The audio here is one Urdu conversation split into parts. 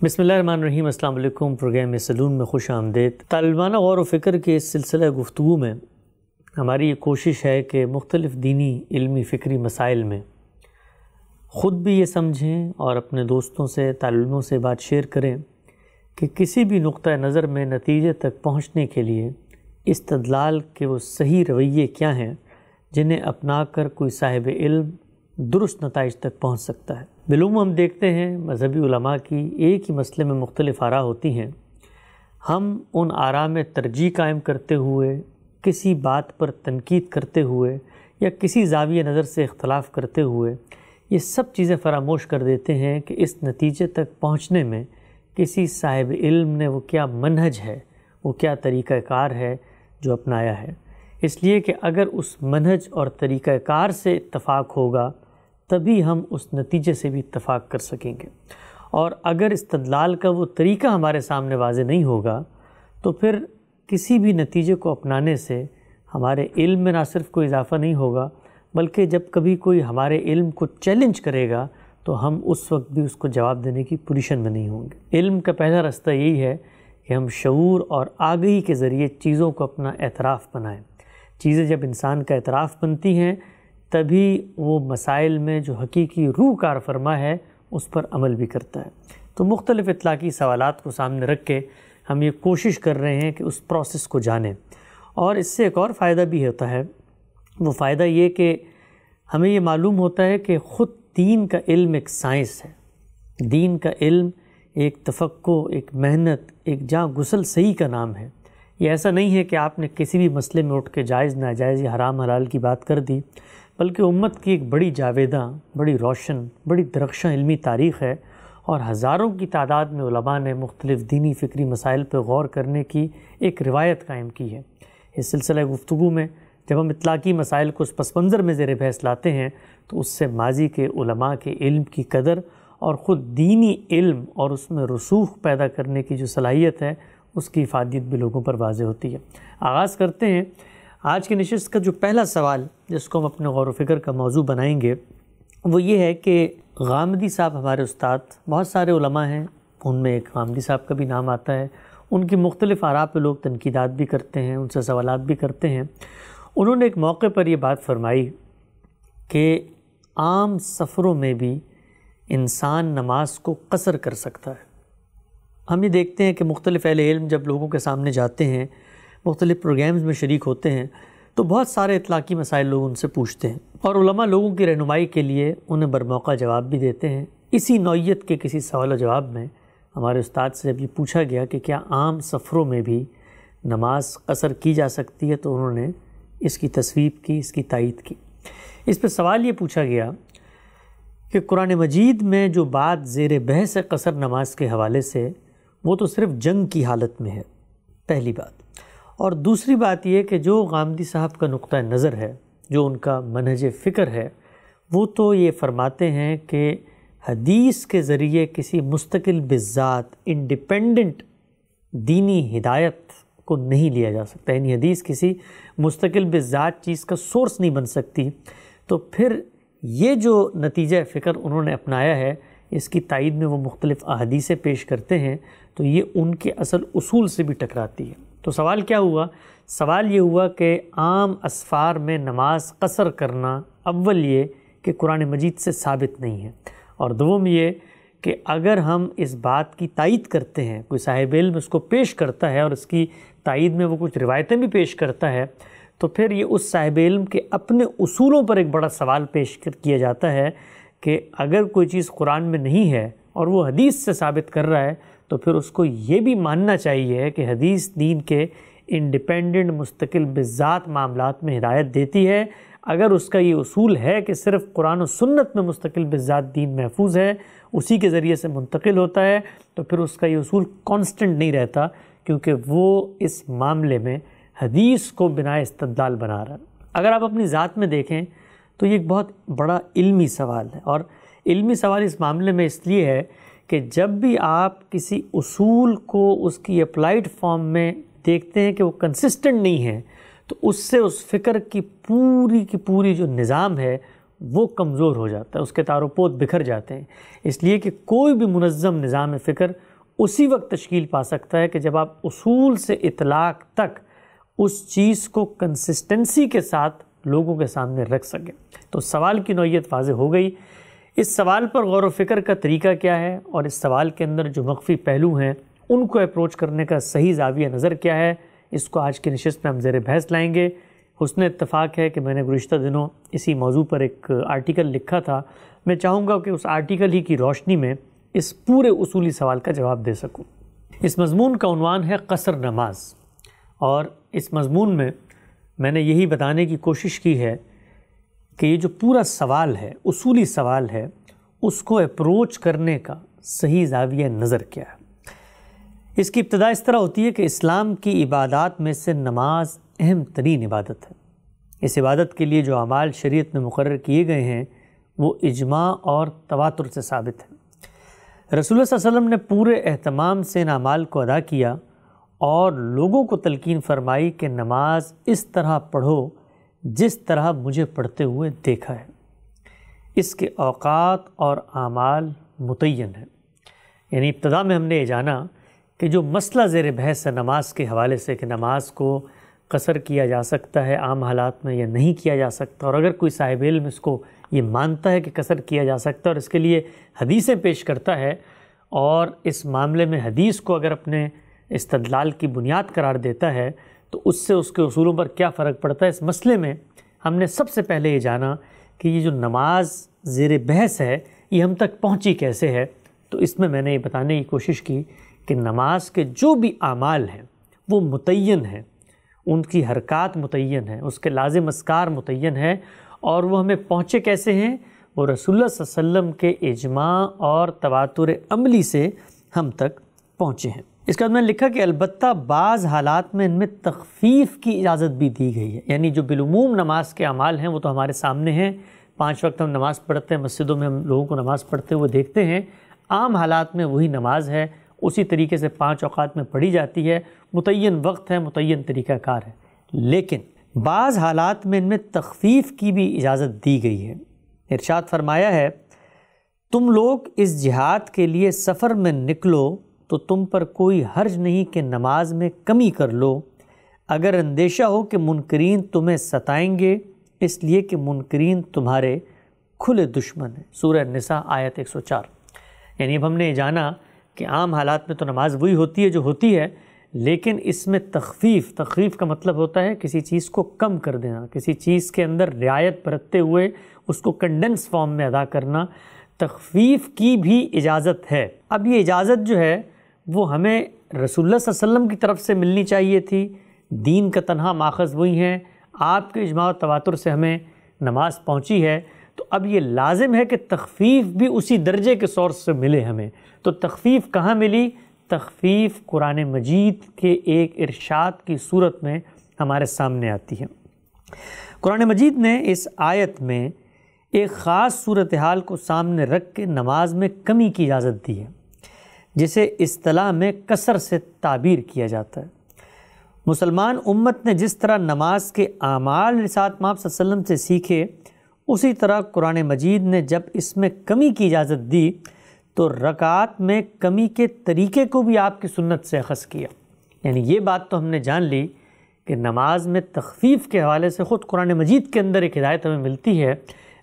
بسم اللہ الرحمن الرحیم۔ السلام علیکم۔ پروگرام سلون میں خوش آمدید۔ طالبانہ غور و فکر کے اس سلسلہ گفتگو میں ہماری یہ کوشش ہے کہ مختلف دینی علمی فکری مسائل میں خود بھی یہ سمجھیں اور اپنے دوستوں سے طالب علموں سے بات شیئر کریں کہ کسی بھی نقطہ نظر میں نتیجے تک پہنچنے کے لیے استدلال کے وہ صحیح رویے کیا ہیں جنہیں اپنا کر کوئی صاحب علم درست نتائج تک پہنچ سکتا ہے۔ بالعموم ہم دیکھتے ہیں مذہبی علماء کی ایک ہی مسئلے میں مختلف آراء ہوتی ہیں۔ ہم ان آراء میں ترجیح قائم کرتے ہوئے، کسی بات پر تنقید کرتے ہوئے یا کسی زاویہ نظر سے اختلاف کرتے ہوئے یہ سب چیزیں فراموش کر دیتے ہیں کہ اس نتیجے تک پہنچنے میں کسی صاحب علم نے وہ کیا منہج ہے، وہ کیا طریقہ کار ہے جو اپنایا ہے۔ اس لیے کہ اگر اس منہج اور طریقہ کار سے اتفاق ہوگا تبھی ہم اس نتیجے سے بھی اتفاق کر سکیں گے، اور اگر استدلال کا وہ طریقہ ہمارے سامنے واضح نہیں ہوگا تو پھر کسی بھی نتیجے کو اپنانے سے ہمارے علم میں نہ صرف کوئی اضافہ نہیں ہوگا بلکہ جب کبھی کوئی ہمارے علم کو چیلنج کرے گا تو ہم اس وقت بھی اس کو جواب دینے کی پوزیشن میں نہیں ہوں گے۔ علم کا پہلا راستہ یہی ہے کہ ہم شعور اور آگہی کے ذریعے چیزوں کو اپنا اعتراف بنائیں۔ چیزیں جب انسان کا اعتراف بنتی ہیں تبھی وہ مسائل میں جو حقیقی روح کار فرما ہے اس پر عمل بھی کرتا ہے۔ تو مختلف اطلاقی سوالات کو سامنے رکھ کے ہم یہ کوشش کر رہے ہیں کہ اس پروسیس کو جانیں، اور اس سے ایک اور فائدہ بھی ہوتا ہے۔ وہ فائدہ یہ کہ ہمیں یہ معلوم ہوتا ہے کہ خود دین کا علم ایک سائنس ہے۔ دین کا علم ایک تفقہ، ایک محنت، ایک جاں غسل صحیح کا نام ہے۔ یہ ایسا نہیں ہے کہ آپ نے کسی بھی مسئلے میں اٹھ کے جائز ناجائز یا حرام حلال کی بات کر دی، بلکہ امت کی ایک بڑی جاویداں، بڑی روشن، بڑی درخشاں علمی تاریخ ہے، اور ہزاروں کی تعداد میں علماء نے مختلف دینی فکری مسائل پر غور کرنے کی ایک روایت قائم کی ہے۔ اس سلسلہ گفتگو میں جب ہم اطلاقی مسائل کو اس پس منظر میں زیر بحث لاتے ہیں تو اس سے ماضی کے علماء کے علم کی قدر اور خود دینی علم اور اس میں رسوخ پیدا کرنے کی جو صلاحیت ہے اس کی افادیت بھی لوگوں پر واضح ہوتی ہے۔ آغاز کرتے ہیں آج کی نشست کا جو پہلا سوال جس کو ہم اپنے غور و فکر کا موضوع بنائیں گے وہ یہ ہے کہ غامدی صاحب ہمارے استاد، بہت سارے علماء ہیں ان میں ایک غامدی صاحب کا بھی نام آتا ہے، ان کی مختلف آراء پہ لوگ تنقیدات بھی کرتے ہیں، ان سے سوالات بھی کرتے ہیں۔ انہوں نے ایک موقع پر یہ بات فرمائی کہ عام سفروں میں بھی انسان نماز کو قصر کر سکتا ہے۔ ہم یہ دیکھتے ہیں کہ مختلف اہل علم جب لوگوں کے سامنے جاتے ہیں، مختلف پروگرامز میں شریک ہوتے ہیں تو بہت سارے اطلاقی مسائل لوگ ان سے پوچھتے ہیں، اور علماء لوگوں کی رہنمائی کے لیے انہیں برموقع جواب بھی دیتے ہیں۔ اسی نوعیت کے کسی سوال و جواب میں ہمارے استاد سے جب یہ پوچھا گیا کہ کیا عام سفروں میں بھی نماز قصر کی جا سکتی ہے تو انہوں نے اس کی تصویب کی، اس کی تائید کی۔ اس پہ سوال یہ پوچھا گیا کہ قرآن مجید میں جو بات زیر بحث ہے قصر نماز کے حوالے سے وہ تو صرف جنگ کی حالت میں ہے، پہلی بات، اور دوسری بات یہ کہ جو غامدی صاحب کا نقطہ نظر ہے، جو ان کا منہج فکر ہے، وہ تو یہ فرماتے ہیں کہ حدیث کے ذریعے کسی مستقل بذات انڈیپینڈنٹ دینی ہدایت کو نہیں لیا جا سکتا، یعنی حدیث کسی مستقل بذات چیز کا سورس نہیں بن سکتی۔ تو پھر یہ جو نتیجہ فکر انہوں نے اپنایا ہے اس کی تائید میں وہ مختلف احادیثیں پیش کرتے ہیں تو یہ ان کے اصل اصول سے بھی ٹکراتی ہے۔ تو سوال کیا ہوا؟ سوال یہ ہوا کہ عام اسفار میں نماز قصر کرنا اول یہ کہ قرآن مجید سے ثابت نہیں ہے، اور دوم یہ کہ اگر ہم اس بات کی تائید کرتے ہیں، کوئی صاحب علم اس کو پیش کرتا ہے اور اس کی تائید میں وہ کچھ روایتیں بھی پیش کرتا ہے تو پھر یہ اس صاحب علم کے اپنے اصولوں پر ایک بڑا سوال پیش کیا جاتا ہے کہ اگر کوئی چیز قرآن میں نہیں ہے اور وہ حدیث سے ثابت کر رہا ہے تو پھر اس کو یہ بھی ماننا چاہیے کہ حدیث دین کے انڈیپینڈنٹ مستقل بذات معاملات میں ہدایت دیتی ہے۔ اگر اس کا یہ اصول ہے کہ صرف قرآن و سنت میں مستقل بذات دین محفوظ ہے، اسی کے ذریعے سے منتقل ہوتا ہے، تو پھر اس کا یہ اصول کانسٹنٹ نہیں رہتا، کیونکہ وہ اس معاملے میں حدیث کو بنا استدلال بنا رہا ہے۔ اگر آپ اپنی ذات میں دیکھیں تو یہ ایک بہت بڑا علمی سوال ہے، اور علمی سوال اس معاملے میں اس لیے ہے کہ جب بھی آپ کسی اصول کو اس کی اپلائیڈ فارم میں دیکھتے ہیں کہ وہ کنسسٹنٹ نہیں ہے تو اس سے اس فکر کی پوری جو نظام ہے وہ کمزور ہو جاتا ہے، اس کے تار و پود بکھر جاتے ہیں۔ اس لیے کہ کوئی بھی منظم نظام فکر اسی وقت تشکیل پا سکتا ہے کہ جب آپ اصول سے اطلاق تک اس چیز کو کنسسٹنسی کے ساتھ لوگوں کے سامنے رکھ سکیں۔ تو سوال کی نوعیت واضح ہو گئی۔ اس سوال پر غور و فکر کا طریقہ کیا ہے اور اس سوال کے اندر جو مخفی پہلو ہیں ان کو اپروچ کرنے کا صحیح زاویہ نظر کیا ہے، اس کو آج کی نشست میں ہم زیر بحث لائیں گے۔ حسن اتفاق ہے کہ میں نے گزشتہ دنوں اسی موضوع پر ایک آرٹیکل لکھا تھا، میں چاہوں گا کہ اس آرٹیکل ہی کی روشنی میں اس پورے اصولی سوال کا جواب دے سکوں۔ اس مضمون کا عنوان ہے قصر نماز، اور اس مضمون میں میں نے یہی بتانے کی کوشش کی ہے کہ یہ جو پورا سوال ہے، اصولی سوال ہے، اس کو اپروچ کرنے کا صحیح زاویہ نظر کیا ہے۔ اس کی ابتدا اس طرح ہوتی ہے کہ اسلام کی عبادات میں سے نماز اہم ترین عبادت ہے۔ اس عبادت کے لیے جو اعمال شریعت میں مقرر کیے گئے ہیں وہ اجماع اور تواتر سے ثابت ہیں۔ رسول اللہ صلی اللہ علیہ وسلم نے پورے اہتمام سے ان اعمال کو ادا کیا اور لوگوں کو تلقین فرمائی کہ نماز اس طرح پڑھو جس طرح مجھے پڑھتے ہوئے دیکھا ہے۔ اس کے اوقات اور اعمال متعین ہیں۔ یعنی ابتدا میں ہم نے یہ جانا کہ جو مسئلہ زیر بحث ہے نماز کے حوالے سے کہ نماز کو قصر کیا جا سکتا ہے عام حالات میں یا نہیں کیا جا سکتا، اور اگر کوئی صاحب علم اس کو یہ مانتا ہے کہ قصر کیا جا سکتا ہے اور اس کے لیے حدیثیں پیش کرتا ہے اور اس معاملے میں حدیث کو اگر اپنے استدلال کی بنیاد قرار دیتا ہے تو اس سے اس کے اصولوں پر کیا فرق پڑتا ہے۔ اس مسئلے میں ہم نے سب سے پہلے یہ جانا کہ یہ جو نماز زیر بحث ہے یہ ہم تک پہنچی کیسے ہے۔ تو اس میں میں نے یہ بتانے کی کوشش کی کہ نماز کے جو بھی اعمال ہیں وہ متعین ہیں، ان کی حرکات متعین ہیں، اس کے لازم اذکار متعین ہیں، اور وہ ہمیں پہنچے کیسے ہیں؟ وہ رسول اللہ صلی اللہ علیہ وسلم کے اجماع اور تواتر عملی سے ہم تک پہنچے ہیں۔ اس کے بعد میں نے لکھا کہ البتہ بعض حالات میں ان میں تخفیف کی اجازت بھی دی گئی ہے۔ یعنی جو بالعموم نماز کے اعمال ہیں وہ تو ہمارے سامنے ہیں، 5 وقت ہم نماز پڑھتے ہیں، مسجدوں میں ہم لوگوں کو نماز پڑھتے ہوئے دیکھتے ہیں، عام حالات میں وہی نماز ہے، اسی طریقے سے 5 اوقات میں پڑھی جاتی ہے، متعین وقت ہے، متعین طریقہ کار ہے۔ لیکن بعض حالات میں ان میں تخفیف کی بھی اجازت دی گئی ہے۔ ارشاد فرمایا ہے، تم لوگ اس جہاد کے لیے سفر میں نکلو تو تم پر کوئی حرج نہیں کہ نماز میں کمی کر لو، اگر اندیشہ ہو کہ منکرین تمہیں ستائیں گے، اس لیے کہ منکرین تمہارے کھلے دشمن ہیں۔ سورہ النساء آیت 104۔ یعنی اب ہم نے جانا کہ عام حالات میں تو نماز وہی ہوتی ہے جو ہوتی ہے، لیکن اس میں تخفیف کا مطلب ہوتا ہے کسی چیز کو کم کر دینا، کسی چیز کے اندر رعایت برتتے ہوئے اس کو کنڈنس فارم میں ادا کرنا، تخفیف کی بھی اجازت ہے۔ اب یہ اجازت جو ہے وہ ہمیں رسول اللہ صلی اللہ علیہ وسلم کی طرف سے ملنی چاہیے تھی، دین کا تنہا ماخذ وہی ہیں، آپ کے اجماع و تواتر سے ہمیں نماز پہنچی ہے، تو اب یہ لازم ہے کہ تخفیف بھی اسی درجے کے سورس سے ملے ہمیں۔ تو تخفیف کہاں ملی؟ تخفیف قرآن مجید کے ایک ارشاد کی صورت میں ہمارے سامنے آتی ہے۔ قرآن مجید نے اس آیت میں ایک خاص صورتحال کو سامنے رکھ کے نماز میں کمی کی اجازت دی ہے، جسے اصطلاح میں قصر سے تعبیر کیا جاتا ہے۔ مسلمان امت نے جس طرح نماز کے اعمال رسالت مآب صلی اللہ علیہ وسلم سے سیکھے، اسی طرح قرآن مجید نے جب اس میں کمی کی اجازت دی تو رکعات میں کمی کے طریقے کو بھی آپ کی سنت سے اخذ کیا۔ یعنی یہ بات تو ہم نے جان لی کہ نماز میں تخفیف کے حوالے سے خود قرآن مجید کے اندر ایک ہدایت ہمیں ملتی ہے،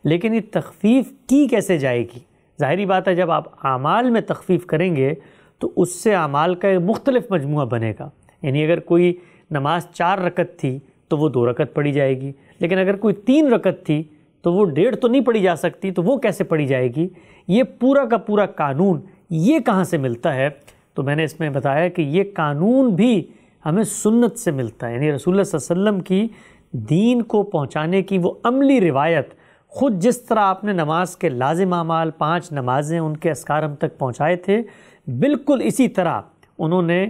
لیکن یہ تخفیف کی کیسے جائے گی؟ ظاہری بات ہے جب آپ اعمال میں تخفیف کریں گے تو اس سے اعمال کا ایک مختلف مجموعہ بنے گا۔ یعنی اگر کوئی نماز 4 رکعت تھی تو وہ 2 رکعت پڑھی جائے گی، لیکن اگر کوئی 3 رکعت تھی تو وہ 1.5 تو نہیں پڑھی جا سکتی، تو وہ کیسے پڑھی جائے گی؟ یہ پورا کا پورا قانون یہ کہاں سے ملتا ہے؟ تو میں نے اس میں بتایا کہ یہ قانون بھی ہمیں سنت سے ملتا ہے۔ یعنی رسول اللہ صلی اللہ علیہ وسلم کی دین کو پہنچانے کی وہ عملی روایت، خود جس طرح آپ نے نماز کے لازم اعمال 5 نمازیں ان کے اذکار ہم تک پہنچائے تھے، بالکل اسی طرح انہوں نے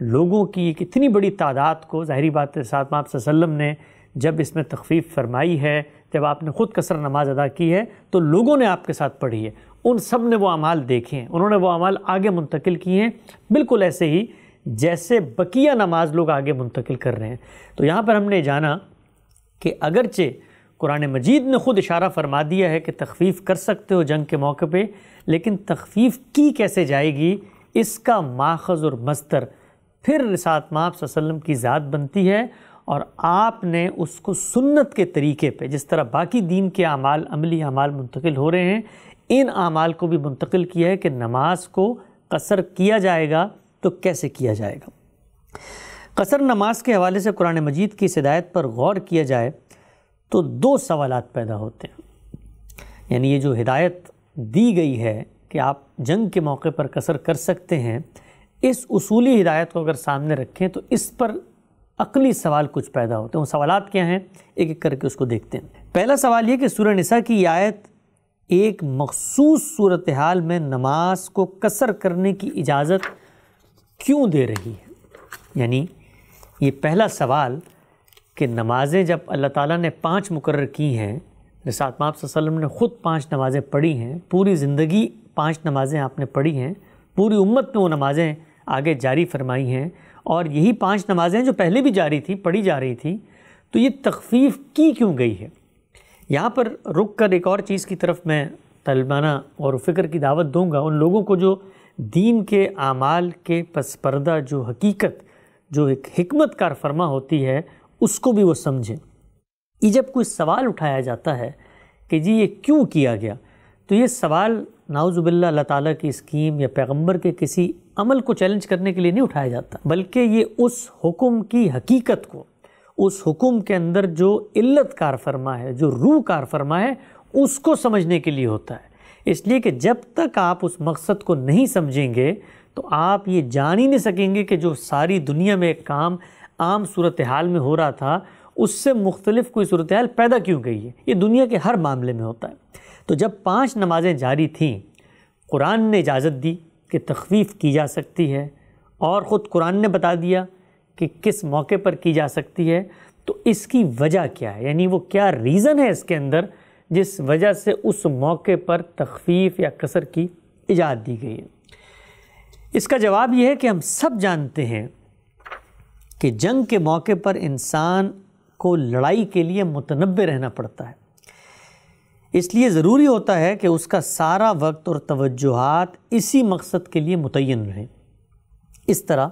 لوگوں کی ایک اتنی بڑی تعداد کو، ظاہری بات ہے رسالت مآب صلی اللہ علیہ وسلم نے جب اس میں تخفیف فرمائی ہے، جب آپ نے خود قصر نماز ادا کی ہے تو لوگوں نے آپ کے ساتھ پڑھی ہے، ان سب نے وہ اعمال دیکھے ہیں، انہوں نے وہ اعمال آگے منتقل کیے ہیں، بالکل ایسے ہی جیسے بقیہ نماز لوگ آگے منتقل کر رہے ہیں۔ تو یہاں پر ہم نے جانا کہ اگرچہ قرآن مجید نے خود اشارہ فرما دیا ہے کہ تخفیف کر سکتے ہو جنگ کے موقع پہ، لیکن تخفیف کی کیسے جائے گی، اس کا ماخذ اور مصدر پھر رسالت مآب صلی اللہ علیہ وسلم کی ذات بنتی ہے، اور آپ نے اس کو سنت کے طریقے پہ، جس طرح باقی دین کے اعمال، عملی اعمال منتقل ہو رہے ہیں، ان اعمال کو بھی منتقل کیا ہے کہ نماز کو قصر کیا جائے گا تو کیسے کیا جائے گا۔ قصر نماز کے حوالے سے قرآن مجید کی اس ہدایت پر غور کیا جائے تو دو سوالات پیدا ہوتے ہیں۔ یعنی یہ جو ہدایت دی گئی ہے کہ آپ جنگ کے موقع پر قصر کر سکتے ہیں، اس اصولی ہدایت کو اگر سامنے رکھیں تو اس پر عقلی سوال کچھ پیدا ہوتے ہیں۔ وہ سوالات کیا ہیں، ایک ایک کر کے اس کو دیکھتے ہیں۔ پہلا سوال یہ کہ سورہ نساء کی یہ آیت ایک مخصوص صورتحال میں نماز کو قصر کرنے کی اجازت کیوں دے رہی ہے؟ یعنی یہ پہلا سوال کہ نمازیں جب اللہ تعالیٰ نے 5 مقرر کی ہیں، رسالت مآب صلی اللہ علیہ وسلم نے خود 5 نمازیں پڑھی ہیں، پوری زندگی 5 نمازیں آپ نے پڑھی ہیں، پوری امت میں وہ نمازیں آگے جاری فرمائی ہیں، اور یہی 5 نمازیں جو پہلے بھی جاری تھی، پڑھی جا رہی تھی، تو یہ تخفیف کی کیوں گئی ہے؟ یہاں پر رک کر ایک اور چیز کی طرف میں طلبانہ غور و فکر کی دعوت دوں گا، ان لوگوں کو جو دین کے اعمال کے پس پردہ جو حقیقت، جو ایک حکمت کار فرما ہوتی ہے، اس کو بھی وہ سمجھیں۔ یہ جب کوئی سوال اٹھایا جاتا ہے کہ جی یہ کیوں کیا گیا، تو یہ سوال نعوذ باللہ اللہ تعالیٰ کی اسکیم یا پیغمبر کے کسی عمل کو چیلنج کرنے کے لیے نہیں اٹھایا جاتا، بلکہ یہ اس حکم کی حقیقت کو، اس حکم کے اندر جو علت کار فرما ہے، جو روح کار فرما ہے، اس کو سمجھنے کے لیے ہوتا ہے۔ اس لیے کہ جب تک آپ اس مقصد کو نہیں سمجھیں گے تو آپ یہ جان ہی نہیں سکیں گے کہ جو ساری دنیا میں ایک کام عام صورتحال میں ہو رہا تھا، اس سے مختلف کوئی صورتحال پیدا کیوں گئی ہے۔ یہ دنیا کے ہر معاملے میں ہوتا ہے۔ تو جب 5 نمازیں جاری تھیں، قرآن نے اجازت دی کہ تخفیف کی جا سکتی ہے، اور خود قرآن نے بتا دیا کہ کس موقع پر کی جا سکتی ہے، تو اس کی وجہ کیا ہے؟ یعنی وہ کیا ریزن ہے اس کے اندر جس وجہ سے اس موقع پر تخفیف یا قصر کی اجازت دی گئی ہے؟ اس کا جواب یہ ہے کہ ہم سب جانتے ہیں کہ جنگ کے موقع پر انسان کو لڑائی کے لیے متنبہ رہنا پڑتا ہے، اس لیے ضروری ہوتا ہے کہ اس کا سارا وقت اور توجہات اسی مقصد کے لیے متعین رہیں۔ اس طرح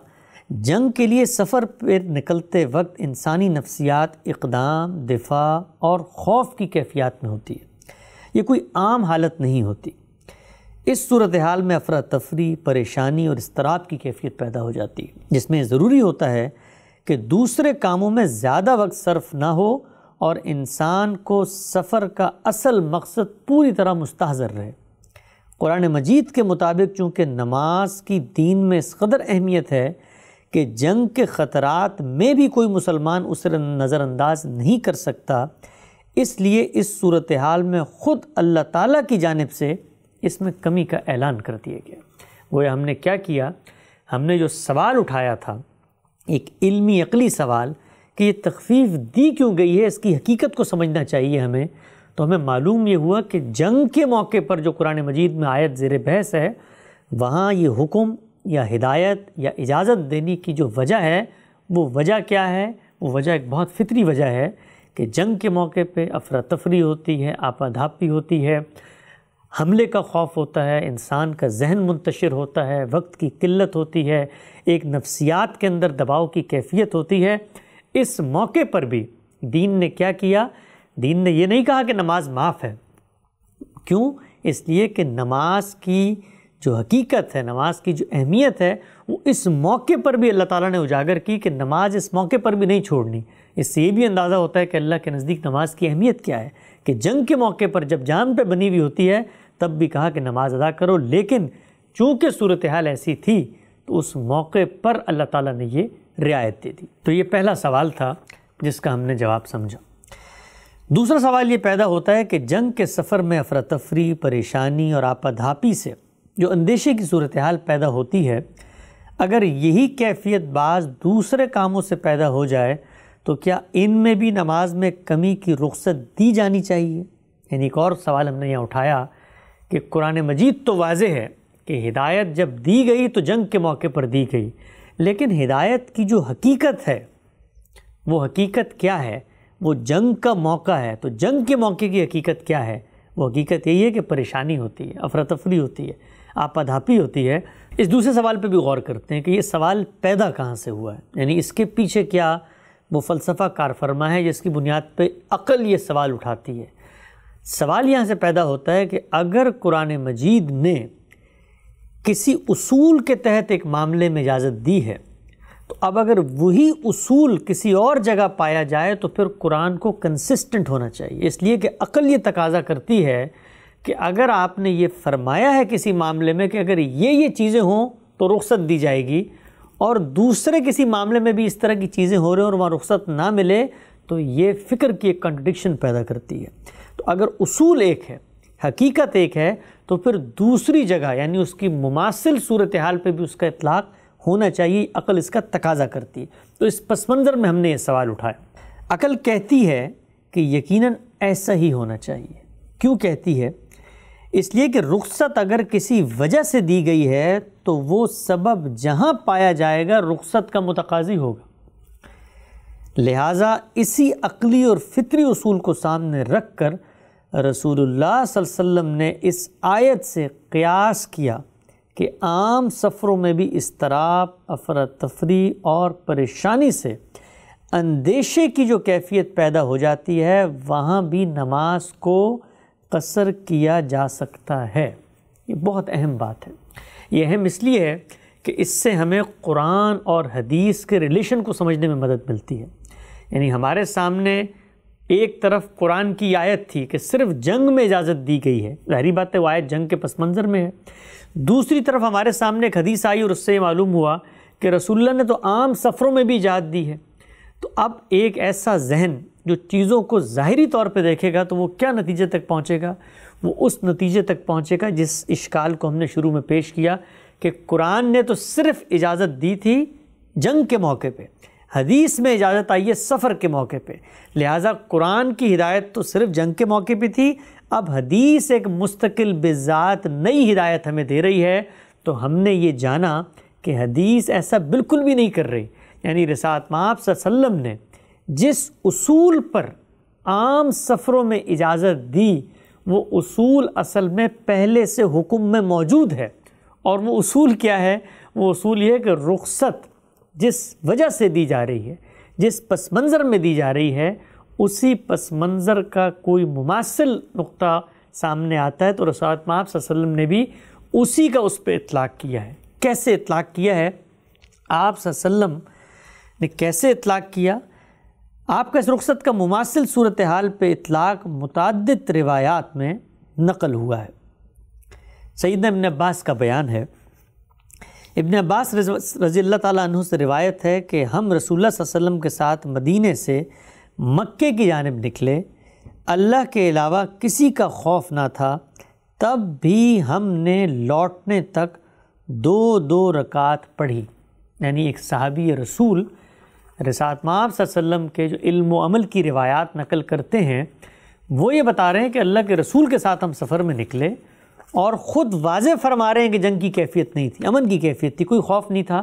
جنگ کے لیے سفر پر نکلتے وقت انسانی نفسیات اقدام، دفاع اور خوف کی کیفیات میں ہوتی ہے۔ یہ کوئی عام حالت نہیں ہوتی۔ اس صورتحال میں افراتفری، پریشانی اور اضطراب کی کیفیت پیدا ہو جاتی ہے، جس میں ضروری ہوتا ہے کہ دوسرے کاموں میں زیادہ وقت صرف نہ ہو اور انسان کو سفر کا اصل مقصد پوری طرح مستحضر رہے۔ قرآن مجید کے مطابق چونکہ نماز کی دین میں اس قدر اہمیت ہے کہ جنگ کے خطرات میں بھی کوئی مسلمان اسے نظر انداز نہیں کر سکتا، اس لیے اس صورتحال میں خود اللہ تعالیٰ کی جانب سے اس میں کمی کا اعلان کر دیا گیا۔ گویا ہم نے کیا کیا؟ ہم نے جو سوال اٹھایا تھا، ایک علمی عقلی سوال کہ یہ تخفیف دی کیوں گئی ہے، اس کی حقیقت کو سمجھنا چاہیے ہمیں، تو ہمیں معلوم یہ ہوا کہ جنگ کے موقع پر جو قرآن مجید میں آیت زیر بحث ہے، وہاں یہ حکم یا ہدایت یا اجازت دینے کی جو وجہ ہے، وہ وجہ کیا ہے؟ وہ وجہ ایک بہت فطری وجہ ہے کہ جنگ کے موقع پہ افراتفری ہوتی ہے، آپادھاپی ہوتی ہے، حملے کا خوف ہوتا ہے، انسان کا ذہن منتشر ہوتا ہے، وقت کی قلت ہوتی ہے، ایک نفسیات کے اندر دباؤ کی کیفیت ہوتی ہے۔ اس موقع پر بھی دین نے کیا کیا؟ دین نے یہ نہیں کہا کہ نماز معاف ہے۔ کیوں؟ اس لیے کہ نماز کی جو حقیقت ہے، نماز کی جو اہمیت ہے، وہ اس موقع پر بھی اللہ تعالیٰ نے اجاگر کی کہ نماز اس موقع پر بھی نہیں چھوڑنی۔ اس سے یہ بھی اندازہ ہوتا ہے کہ اللہ کے نزدیک نماز کی اہمیت کیا ہے، کہ جنگ کے موقع پر جب جان پہ بنی ہوئی ہوتی ہے تب بھی کہا کہ نماز ادا کرو، لیکن چونکہ صورتحال ایسی تھی تو اس موقع پر اللہ تعالیٰ نے یہ رعایت دے دی۔ تو یہ پہلا سوال تھا جس کا ہم نے جواب سمجھا۔ دوسرا سوال یہ پیدا ہوتا ہے کہ جنگ کے سفر میں افراتفری، پریشانی اور آپادھاپی سے جو اندیشے کی صورتحال پیدا ہوتی ہے، اگر یہی کیفیت بعض دوسرے کاموں سے پیدا ہو جائے تو کیا ان میں بھی نماز میں کمی کی رخصت دی جانی چاہیے؟ یعنی ایک اور سوال ہم نے یہاں اٹھایا کہ قرآن مجید تو واضح ہے کہ ہدایت جب دی گئی تو جنگ کے موقع پر دی گئی، لیکن ہدایت کی جو حقیقت ہے، وہ حقیقت کیا ہے؟ وہ جنگ کا موقع ہے، تو جنگ کے موقع کی حقیقت کیا ہے؟ وہ حقیقت یہی ہے کہ پریشانی ہوتی ہے، افراتفری ہوتی ہے، آپادھاپی ہوتی ہے۔ اس دوسرے سوال پہ بھی غور کرتے ہیں کہ یہ سوال پیدا کہاں سے ہوا ہے، یعنی اس کے پیچھے کیا وہ فلسفہ کار فرما ہے جس کی بنیاد پہ عقل یہ سوال اٹھاتی ہے۔ سوال یہاں سے پیدا ہوتا ہے کہ اگر قرآن مجید نے کسی اصول کے تحت ایک معاملے میں اجازت دی ہے، تو اب اگر وہی اصول کسی اور جگہ پایا جائے تو پھر قرآن کو کنسسٹنٹ ہونا چاہیے، اس لیے کہ عقل یہ تقاضا کرتی ہے کہ اگر آپ نے یہ فرمایا ہے کسی معاملے میں کہ اگر یہ چیزیں ہوں تو رخصت دی جائے گی، اور دوسرے کسی معاملے میں بھی اس طرح کی چیزیں ہو رہے ہیں اور وہاں رخصت نہ ملے، تو یہ فکر کی ایک کنٹرڈکشن پیدا کرتی ہے۔ تو اگر اصول ایک ہے، حقیقت ایک ہے، تو پھر دوسری جگہ یعنی اس کی مماثل صورتحال پہ بھی اس کا اطلاق ہونا چاہیے، عقل اس کا تقاضا کرتی ہے۔ تو اس پس منظر میں ہم نے یہ سوال اٹھایا۔ عقل کہتی ہے کہ یقیناً ایسا ہی ہونا چاہیے۔ کیوں کہتی ہے؟ اس لیے کہ رخصت اگر کسی وجہ سے دی گئی ہے تو وہ سبب جہاں پایا جائے گا رخصت کا متقاضی ہوگا، لہٰذا اسی عقلی اور فطری اصول کو سامنے رکھ کر رسول اللہ صلی اللہ علیہ وسلم نے اس آیت سے قیاس کیا کہ عام سفروں میں بھی اضطراب، افراتفری اور پریشانی سے اندیشے کی جو کیفیت پیدا ہو جاتی ہے، وہاں بھی نماز کو قصر کیا جا سکتا ہے۔ یہ بہت اہم بات ہے۔ یہ اہم اس لیے ہے کہ اس سے ہمیں قرآن اور حدیث کے ریلیشن کو سمجھنے میں مدد ملتی ہے۔ یعنی ہمارے سامنے ایک طرف قرآن کی آیت تھی کہ صرف جنگ میں اجازت دی گئی ہے، ظاہری بات ہے وہ آیت جنگ کے پس منظر میں ہے۔ دوسری طرف ہمارے سامنے ایک حدیث آئی اور اس سے یہ معلوم ہوا کہ رسول اللہ نے تو عام سفروں میں بھی اجازت دی ہے۔ تو اب ایک ایسا ذہن جو چیزوں کو ظاہری طور پہ دیکھے گا تو وہ کیا نتیجے تک پہنچے گا؟ وہ اس نتیجے تک پہنچے گا جس اشکال کو ہم نے شروع میں پیش کیا کہ قرآن نے تو صرف اجازت دی تھی جنگ کے موقع پہ، حدیث میں اجازت آئی ہے سفر کے موقع پہ، لہٰذا قرآن کی ہدایت تو صرف جنگ کے موقع پہ تھی، اب حدیث ایک مستقل بذات نئی ہدایت ہمیں دے رہی ہے۔ تو ہم نے یہ جانا کہ حدیث ایسا بالکل بھی نہیں کر رہی، یعنی رسالت مآب صلی اللہ علیہ وسلم نے جس اصول پر عام سفروں میں اجازت دی وہ اصول اصل میں پہلے سے حکم میں موجود ہے، اور وہ اصول کیا ہے؟ وہ اصول یہ ہے کہ رخصت جس وجہ سے دی جا رہی ہے، جس پس منظر میں دی جا رہی ہے، اسی پس منظر کا کوئی مماثل نقطہ سامنے آتا ہے تو رسالت مآب صلی اللہ علیہ وسلم نے بھی اسی کا اس پہ اطلاق کیا ہے۔ کیسے اطلاق کیا ہے؟ آپ صلی اللہ علیہ وسلم نے کیسے اطلاق کیا؟ آپ کا اس رخصت کا مماثل صورتحال پہ اطلاق متعدد روایات میں نقل ہوا ہے۔ سیدنا ابن عباس کا بیان ہے، ابن عباس رضی اللہ تعالیٰ عنہ سے روایت ہے کہ ہم رسول اللہ صلی اللہ علیہ وسلم کے ساتھ مدینے سے مکے کی جانب نکلے، اللہ کے علاوہ کسی کا خوف نہ تھا، تب بھی ہم نے لوٹنے تک 2 رکعات پڑھی۔ یعنی ایک صحابی رسول رسالت مآب صلی اللہ علیہ وسلم کے جو علم و عمل کی روایات نقل کرتے ہیں، وہ یہ بتا رہے ہیں کہ اللہ کے رسول کے ساتھ ہم سفر میں نکلے اور خود واضح فرما رہے ہیں کہ جنگ کی کیفیت نہیں تھی، امن کی کیفیت تھی، کوئی خوف نہیں تھا،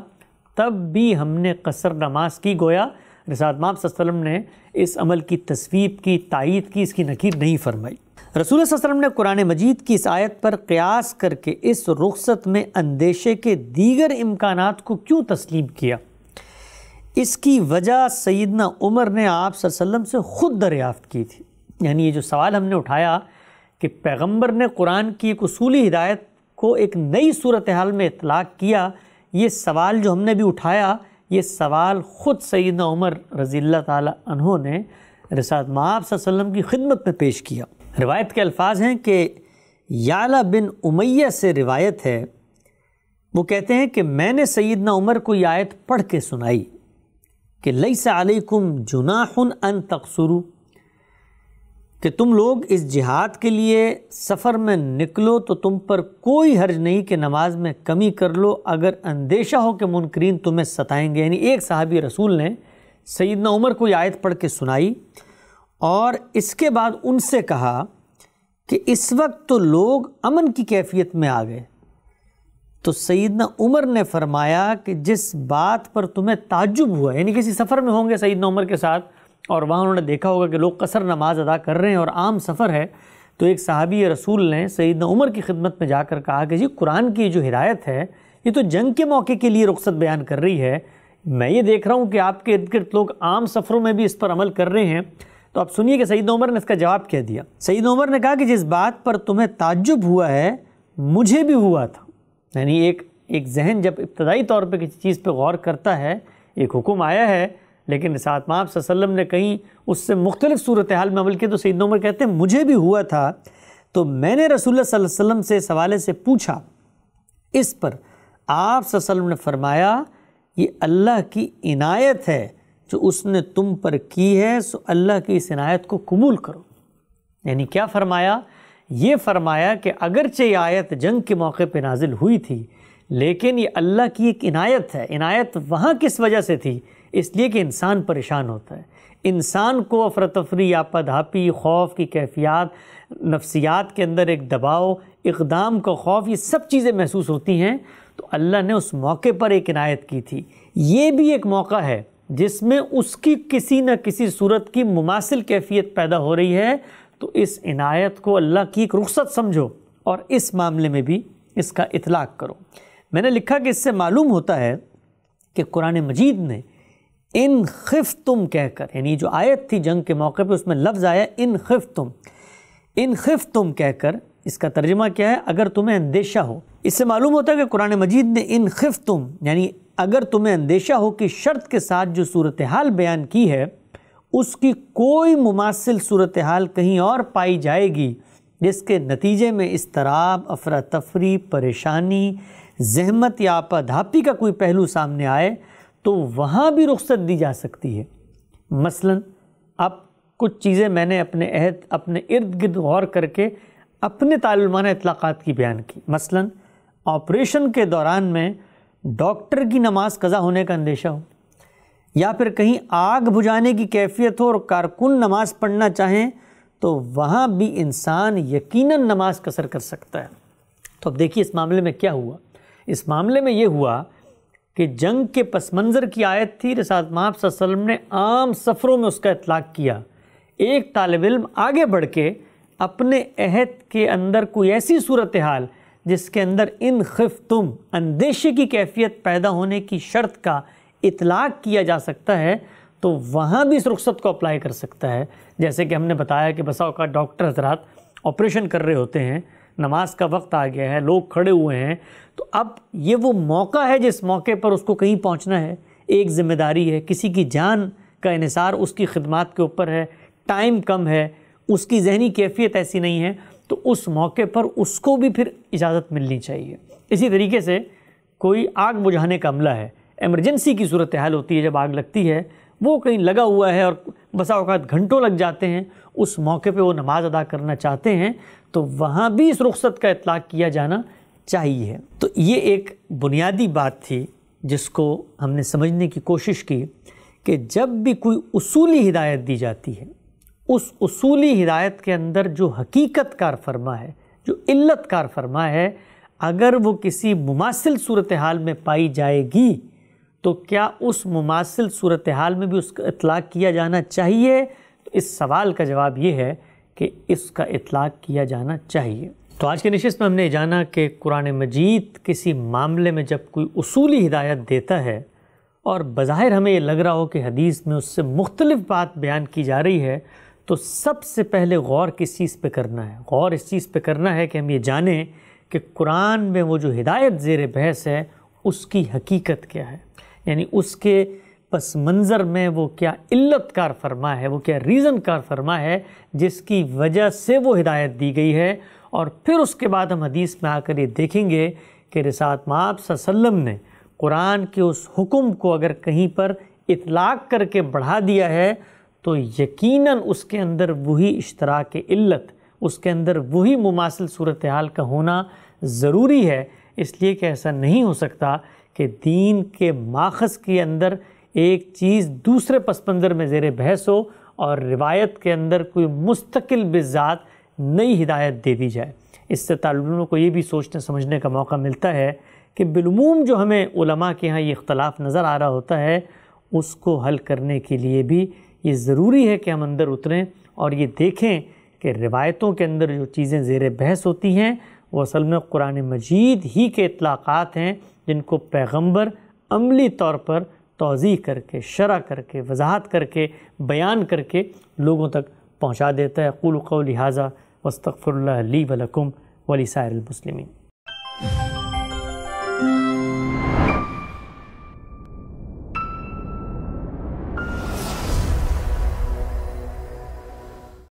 تب بھی ہم نے قصر نماز کی۔ گویا رسالت مآب صلی اللہ علیہ وسلم نے اس عمل کی تصویب کی، تائید کی، اس کی نکیر نہیں فرمائی۔ رسول اللہ صلی اللہ علیہ وسلم نے قرآن مجید کی اس آیت پر قیاس کر کے اس رخصت میں اندیشے کے دیگر امکانات کو کیوں تسلیم کیا؟ اس کی وجہ سیدنا عمر نے آپ صلی اللہ علیہ وسلم سے خود دریافت کی تھی۔ یعنی یہ جو سوال ہم نے اٹھایا کہ پیغمبر نے قرآن کی ایک اصولی ہدایت کو ایک نئی صورتحال میں اطلاق کیا، یہ سوال جو ہم نے بھی اٹھایا، یہ سوال خود سیدنا عمر رضی اللہ تعالیٰ عنہ نے رسالت مآب صلی اللہ علیہ وسلم کی خدمت میں پیش کیا۔ روایت کے الفاظ ہیں کہ یعلا بن امیہ سے روایت ہے، وہ کہتے ہیں کہ میں نے سیدنا عمر کو یہ آیت پڑھ کے سنائی کہ لیس علیکم جناح ان تقصروا، کہ تم لوگ اس جہاد کے لیے سفر میں نکلو تو تم پر کوئی حرج نہیں کہ نماز میں کمی کر لو اگر اندیشہ ہو کہ منکرین تمہیں ستائیں گے۔ یعنی ایک صحابی رسول نے سیدنا عمر کو یہ آیت پڑھ کے سنائی اور اس کے بعد ان سے کہا کہ اس وقت تو لوگ امن کی کیفیت میں آ گئے، تو سیدنا عمر نے فرمایا کہ جس بات پر تمہیں تعجب ہوا، یعنی کسی سفر میں ہوں گے سیدنا عمر کے ساتھ اور وہاں انہوں نے دیکھا ہوگا کہ لوگ قصر نماز ادا کر رہے ہیں اور عام سفر ہے، تو ایک صحابی رسول نے سیدنا عمر کی خدمت میں جا کر کہا کہ جی قرآن کی جو ہدایت ہے یہ تو جنگ کے موقع کے لیے رخصت بیان کر رہی ہے، میں یہ دیکھ رہا ہوں کہ آپ کے ارد گرد لوگ عام سفروں میں بھی اس پر عمل کر رہے ہیں۔ تو آپ سنیے کہ سیدنا عمر نے اس کا جواب کیا دیا۔ سیدنا عمر نے کہا کہ جس بات پر تمہیں تعجب ہوا ہے مجھے بھی ہوا تھا، یعنی ایک ذہن جب ابتدائی طور پہ کسی چیز پہ غور کرتا ہے، ایک حکم آیا ہے لیکن رسالت مآب صلی اللہ علیہ وسلم نے کہیں اس سے مختلف صورتحال میں عمل کیا، تو سیدنا عمر کہتے ہیں مجھے بھی ہوا تھا، تو میں نے رسول اللہ صلی اللہ علیہ وسلم سے اس حوالے سے پوچھا، اس پر آپ صلی اللہ علیہ وسلم نے فرمایا یہ اللہ کی عنایت ہے جو اس نے تم پر کی ہے، سو اللہ کی اس عنایت کو قبول کرو۔ یعنی کیا فرمایا؟ یہ فرمایا کہ اگرچہ یہ آیت جنگ کے موقع پہ نازل ہوئی تھی لیکن یہ اللہ کی ایک عنایت ہے۔ عنایت وہاں کس وجہ سے تھی؟ اس لیے کہ انسان پریشان ہوتا ہے، انسان کو افراتفری، آپا دھاپی، خوف کی کیفیات، نفسیات کے اندر ایک دباؤ، اقدام کا خوف، یہ سب چیزیں محسوس ہوتی ہیں، تو اللہ نے اس موقع پر ایک عنایت کی تھی۔ یہ بھی ایک موقع ہے جس میں اس کی کسی نہ کسی صورت کی مماثل کیفیت پیدا ہو رہی ہے، تو اس عنایت کو اللہ کی ایک رخصت سمجھو اور اس معاملے میں بھی اس کا اطلاق کرو۔ میں نے لکھا کہ اس سے معلوم ہوتا ہے کہ قرآن مجید نے ان خفتم کہہ کر، یعنی جو آیت تھی جنگ کے موقع پہ اس میں لفظ آیا ان خفتم کہہ کر، اس کا ترجمہ کیا ہے؟ اگر تمہیں اندیشہ ہو۔ اس سے معلوم ہوتا ہے کہ قرآن مجید نے ان خفتم یعنی اگر تمہیں اندیشہ ہو کی شرط کے ساتھ جو صورتحال بیان کی ہے اس کی کوئی مماثل صورتحال کہیں اور پائی جائے گی جس کے نتیجے میں اضطراب، افراتفری، پریشانی، زحمت یا آپا دھاپی کا کوئی پہلو سامنے آئے تو وہاں بھی رخصت دی جا سکتی ہے۔ مثلا اب کچھ چیزیں میں نے اپنے ارد گرد غور کر کے اپنے تعلمانہ اطلاقات کی بیان کی۔ مثلا آپریشن کے دوران میں ڈاکٹر کی نماز قضا ہونے کا اندیشہ ہو، یا پھر کہیں آگ بجھانے کی کیفیت ہو اور کارکن نماز پڑھنا چاہیں تو وہاں بھی انسان یقیناً نماز قصر کر سکتا ہے۔ تو اب دیکھیے اس معاملے میں کیا ہوا۔ اس معاملے میں یہ ہوا کہ جنگ کے پس منظر کی آیت تھی، رسالت مآب صلی اللہ علیہ وسلم نے عام سفروں میں اس کا اطلاق کیا۔ ایک طالب علم آگے بڑھ کے اپنے عہد کے اندر کوئی ایسی صورتحال جس کے اندر ان خفتم اندیشے کی کیفیت پیدا ہونے کی شرط کا اطلاق کیا جا سکتا ہے تو وہاں بھی اس رخصت کو اپلائی کر سکتا ہے۔ جیسے کہ ہم نے بتایا کہ بسا اوقات ڈاکٹر حضرات آپریشن کر رہے ہوتے ہیں، نماز کا وقت آ گیا ہے، لوگ کھڑے ہوئے ہیں، تو اب یہ وہ موقع ہے جس موقع پر اس کو کہیں پہنچنا ہے، ایک ذمہ داری ہے، کسی کی جان کا انحصار اس کی خدمات کے اوپر ہے، ٹائم کم ہے، اس کی ذہنی کیفیت ایسی نہیں ہے، تو اس موقع پر اس کو بھی پھر اجازت ملنی چاہیے۔ اسی طریقے سے کوئی آگ بجھانے کا عملہ ہے، ایمرجنسی کی صورتحال ہوتی ہے، جب آگ لگتی ہے، وہ کہیں لگا ہوا ہے اور بسا اوقات گھنٹوں لگ جاتے ہیں، اس موقع پہ وہ نماز ادا کرنا چاہتے ہیں تو وہاں بھی اس رخصت کا اطلاق کیا جانا چاہیے۔ تو یہ ایک بنیادی بات تھی جس کو ہم نے سمجھنے کی کوشش کی کہ جب بھی کوئی اصولی ہدایت دی جاتی ہے، اس اصولی ہدایت کے اندر جو حقیقت کار فرما ہے، جو علت کار فرما ہے، اگر وہ کسی مماثل صورتحال میں پائی جائے گی تو کیا اس مماثل صورتحال میں بھی اس کا اطلاق کیا جانا چاہیے؟ تو اس سوال کا جواب یہ ہے کہ اس کا اطلاق کیا جانا چاہیے۔ تو آج کے نشست میں ہم نے جانا کہ قرآن مجید کسی معاملے میں جب کوئی اصولی ہدایت دیتا ہے اور بظاہر ہمیں یہ لگ رہا ہو کہ حدیث میں اس سے مختلف بات بیان کی جا رہی ہے، تو سب سے پہلے غور کس چیز پہ کرنا ہے؟ غور اس چیز پہ کرنا ہے کہ ہم یہ جانیں کہ قرآن میں وہ جو ہدایت زیر بحث ہے اس کی حقیقت کیا ہے، یعنی اس کے پس منظر میں وہ کیا علت کار فرما ہے، وہ کیا ریزن کار فرما ہے جس کی وجہ سے وہ ہدایت دی گئی ہے۔ اور پھر اس کے بعد ہم حدیث میں آ کر یہ دیکھیں گے کہ رسالت مآب صلی اللہ علیہ وسلم نے قرآن کے اس حکم کو اگر کہیں پر اطلاق کر کے بڑھا دیا ہے تو یقیناً اس کے اندر وہی اشتراک علت، اس کے اندر وہی مماثل صورتحال کا ہونا ضروری ہے، اس لیے کہ ایسا نہیں ہو سکتا کہ دین کے ماخذ کے اندر ایک چیز دوسرے پس منظر میں زیر بحث ہو اور روایت کے اندر کوئی مستقل بذات نئی ہدایت دے دی جائے۔ اس سے طالب علموں کو یہ بھی سوچنے سمجھنے کا موقع ملتا ہے کہ بالعموم جو ہمیں علماء کے ہاں یہ اختلاف نظر آ رہا ہوتا ہے اس کو حل کرنے کے لیے بھی یہ ضروری ہے کہ ہم اندر اتریں اور یہ دیکھیں کہ کہ روایتوں کے اندر جو چیزیں زیر بحث ہوتی ہیں وہ اصل میں قرآن مجید ہی کے اطلاقات ہیں، جن کو پیغمبر عملی طور پر توضیح کر کے، شرح کر کے، وضاحت کر کے، بیان کر کے لوگوں تک پہنچا دیتا ہے۔ قولوا قولی ھذا واستغفر اللہ لی ولکم ولسائر المسلمین۔